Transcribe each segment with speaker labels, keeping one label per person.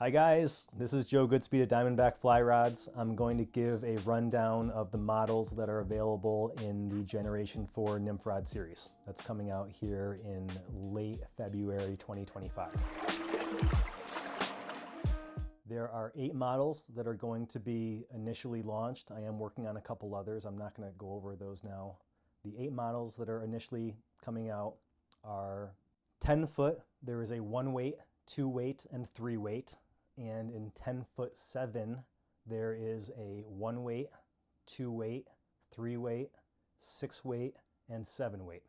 Speaker 1: Hi guys, this is Joe Goodspeed at Diamondback Fly Rods. I'm going to give a rundown of the models that are available in the Generation IV Nymph Rod series. That's coming out here in late February 2025. There are 8 models that are going to be initially launched. I am working on a couple others. I'm not going to go over those now. The 8 models that are initially coming out are 10 foot. There is a 1 weight, 2 weight, and 3 weight. And in 10-foot 7, there is a 1 weight, 2 weight, 3 weight, 6 weight, and 7 weight.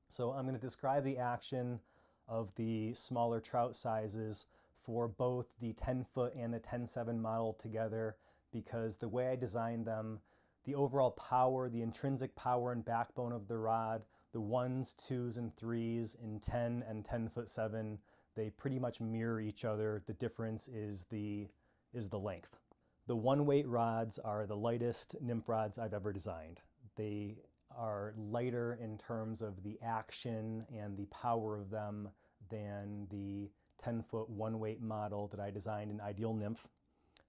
Speaker 1: So I'm going to describe the action of the smaller trout sizes for both the 10-foot and the 10-7 model together, because the way I designed them, the overall power, the intrinsic power and backbone of the rod, the 1s, 2s, and 3s in 10 and 10-foot 7, they pretty much mirror each other. The difference is the length. The 1 weight rods are the lightest nymph rods I've ever designed. They are lighter in terms of the action and the power of them than the 10-foot 1 weight model that I designed in Ideal Nymph.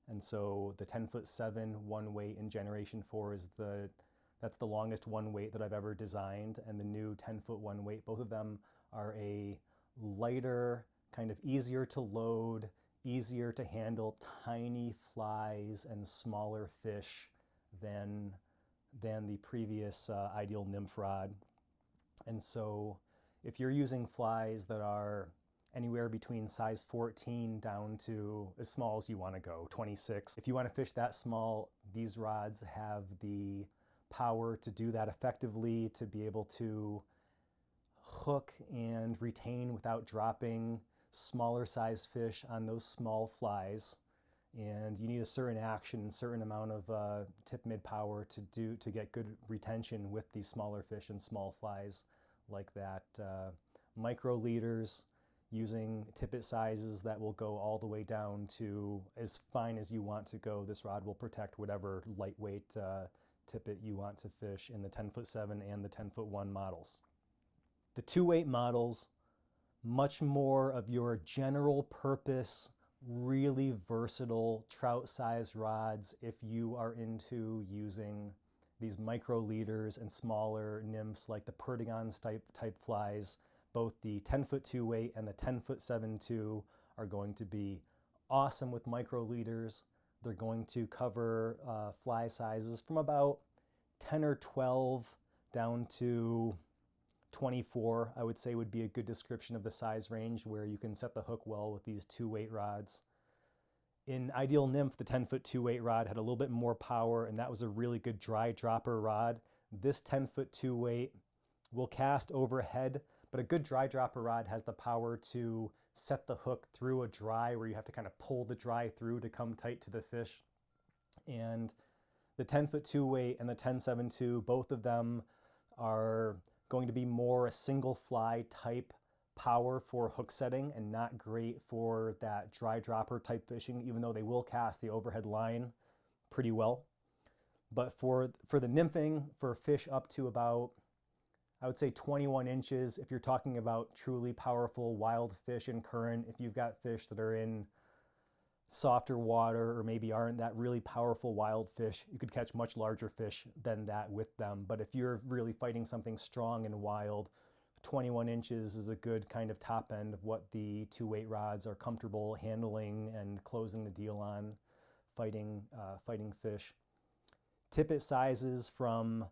Speaker 1: And so the 10-foot 7 1 weight in Generation 4 is that's the longest 1 weight that I've ever designed, and the new 10-foot 1 weight, both of them are a lighter, kind of easier to load, easier to handle tiny flies and smaller fish than the previous Ideal Nymph rod. And so if you're using flies that are anywhere between size 14 down to as small as you want to go, 26, if you want to fish that small, these rods have the power to do that effectively, to be able to hook and retain without dropping smaller size fish on those small flies. And you need a certain action and certain amount of tip mid power to get good retention with these smaller fish and small flies like that. Micro leaders using tippet sizes that will go all the way down to as fine as you want to go. This rod will protect whatever lightweight tippet you want to fish in the 10-foot 7 and the 10-foot 1 models. The 2 weight models, much more of your general purpose, really versatile trout size rods if you are into using these micro leaders and smaller nymphs like the Perdigons type flies. Both the 10-foot 2 weight and the 10-foot 7 2 are going to be awesome with micro leaders. They're going to cover fly sizes from about 10 or 12 down to 24, I would say, would be a good description of the size range where you can set the hook well with these 2 weight rods. In Ideal Nymph, the 10-foot 2 weight rod had a little bit more power, and that was a really good dry dropper rod. This 10-foot 2 weight will cast overhead, but a good dry dropper rod has the power to set the hook through a dry where you have to kind of pull the dry through to come tight to the fish. And the 10-foot 2 weight and the 10-7 2, both of them are going to be more a single fly type power for hook setting and not great for that dry dropper type fishing, even though they will cast the overhead line pretty well. But for the nymphing, for fish up to about, I would say 21 inches, if you're talking about truly powerful wild fish in current, if you've got fish that are in softer water or maybe aren't that really powerful wild fish, you could catch much larger fish than that with them. But if you're really fighting something strong and wild, 21 inches is a good kind of top end of what the 2 weight rods are comfortable handling and closing the deal on fighting fish. Tippet sizes from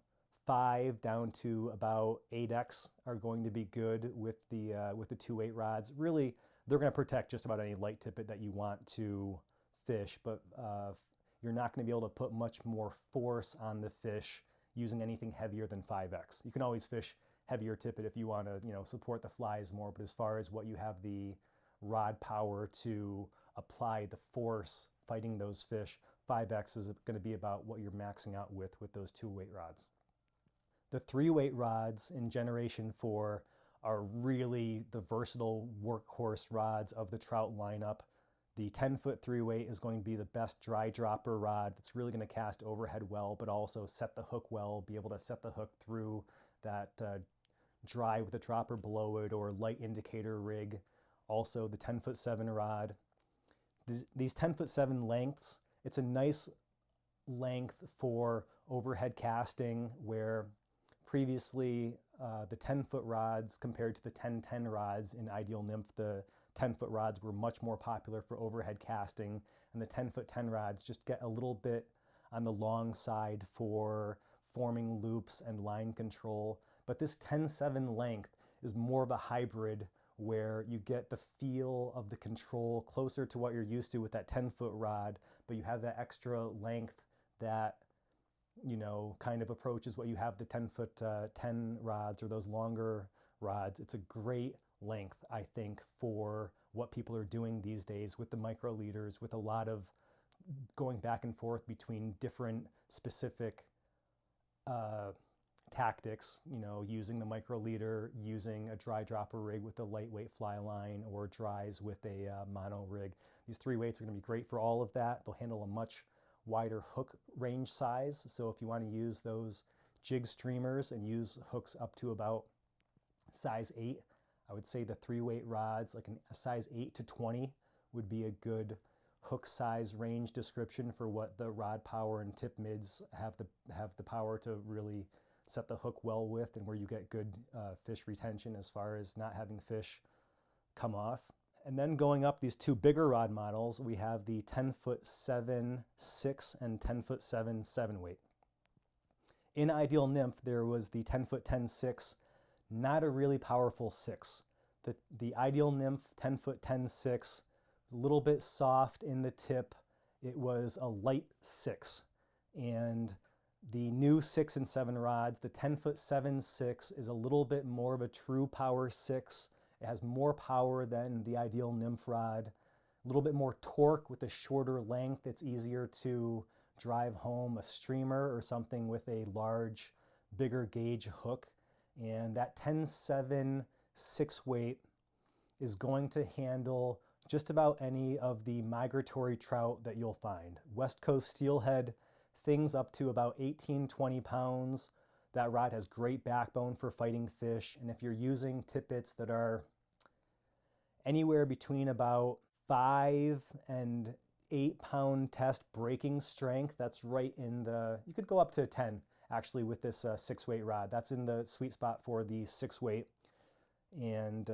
Speaker 1: 5 down to about 8x are going to be good with the 2 weight rods. Really, they're going to protect just about any light tippet that you want to fish, but you're not going to be able to put much more force on the fish using anything heavier than 5x. You can always fish heavier tippet if you want to, support the flies more, but as far as what you have the rod power to apply the force fighting those fish, 5x is going to be about what you're maxing out with those 2 weight rods. The 3 weight rods in Generation 4 are really the versatile workhorse rods of the trout lineup. The 10-foot 3 weight is going to be the best dry dropper rod that's really going to cast overhead well, but also set the hook well, be able to set the hook through that dry with a dropper below it or light indicator rig. Also the 10-foot 7 rod. These 10'7" lengths, it's a nice length for overhead casting, where previously the 10-foot rods compared to the 10-10 rods in Ideal Nymph, the 10-foot rods were much more popular for overhead casting, and the 10-foot 10 rods just get a little bit on the long side for forming loops and line control. But this 10'7" length is more of a hybrid, where you get the feel of the control closer to what you're used to with that 10-foot rod, but you have that extra length that, you know, kind of approaches what you have the 10-foot 10 rods or those longer rods. It's a great length, I think, for what people are doing these days with the micro leaders, with a lot of going back and forth between different specific tactics, you know, using the micro leader, using a dry dropper rig with a lightweight fly line, or dries with a mono rig. These 3 weights are going to be great for all of that. They'll handle a much wider hook range size. So if you want to use those jig streamers and use hooks up to about size 8, I would say the 3 weight rods, like a size 8 to 20, would be a good hook size range description for what the rod power and tip mids have the power to really set the hook well with, and where you get good fish retention as far as not having fish come off. And then going up these 2 bigger rod models, we have the 10'7" 6 and 10'7" 7 weight. In Ideal Nymph, there was the 10'10" 6, not a really powerful 6. The Ideal Nymph 10'10" 6, a little bit soft in the tip. It was a light 6. And the new 6 and 7 rods, the 10'7" 6 is a little bit more of a true power 6. It has more power than the Ideal Nymph rod, a little bit more torque with a shorter length. It's easier to drive home a streamer or something with a large, bigger gauge hook. And that 10'7" 6 weight is going to handle just about any of the migratory trout that you'll find. West Coast steelhead, things up to about 18-20 pounds. That rod has great backbone for fighting fish. And if you're using tippets that are anywhere between about 5 and 8 pound test breaking strength, that's right in the, you could go up to 10 actually with this 6 weight rod. That's in the sweet spot for the 6 weight. And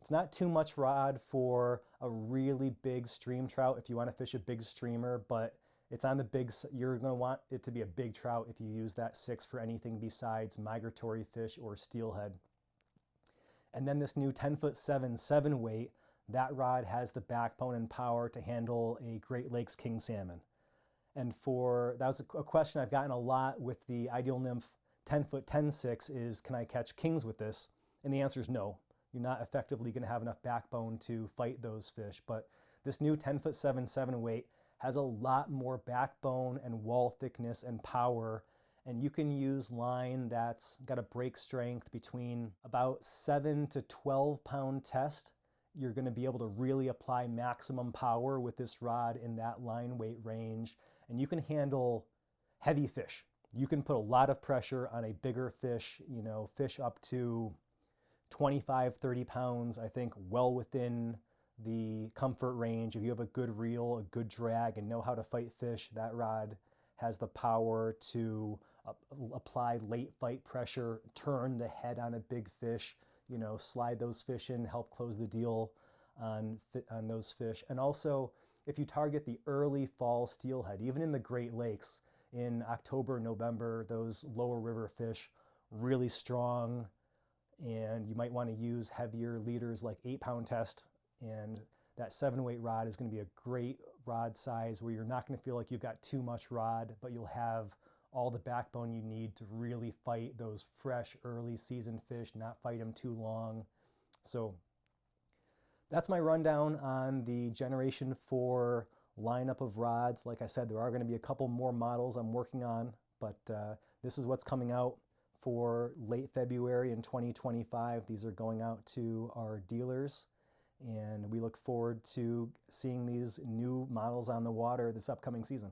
Speaker 1: it's not too much rod for a really big stream trout if you want to fish a big streamer, but it's on the big, you're going to want it to be a big trout if you use that 6 for anything besides migratory fish or steelhead. And then this new 10'7" 7 weight, that rod has the backbone and power to handle a Great Lakes king salmon. And that was a question I've gotten a lot with the Ideal Nymph 10'10" 6 is, can I catch kings with this? And the answer is no. You're not effectively going to have enough backbone to fight those fish. But this new 10'7" 7 weight has a lot more backbone and wall thickness and power. And you can use line that's got a break strength between about 7 to 12 pound test. You're going to be able to really apply maximum power with this rod in that line weight range. And you can handle heavy fish. You can put a lot of pressure on a bigger fish, you know, fish up to 25, 30 pounds, I think well within the comfort range. If you have a good reel, a good drag, and know how to fight fish, that rod has the power to apply late fight pressure, turn the head on a big fish, you know, slide those fish in, help close the deal on those fish. And also, if you target the early fall steelhead, even in the Great Lakes, in October, November, those lower river fish, really strong, and you might want to use heavier leaders like 8 pound test. And that 7 weight rod is going to be a great rod size where you're not going to feel like you've got too much rod, but you'll have all the backbone you need to really fight those fresh early season fish, not fight them too long. So that's my rundown on the Generation 4 lineup of rods. Like I said, there are going to be a couple more models I'm working on, but this is what's coming out for late February in 2025. These are going out to our dealers, and we look forward to seeing these new models on the water this upcoming season.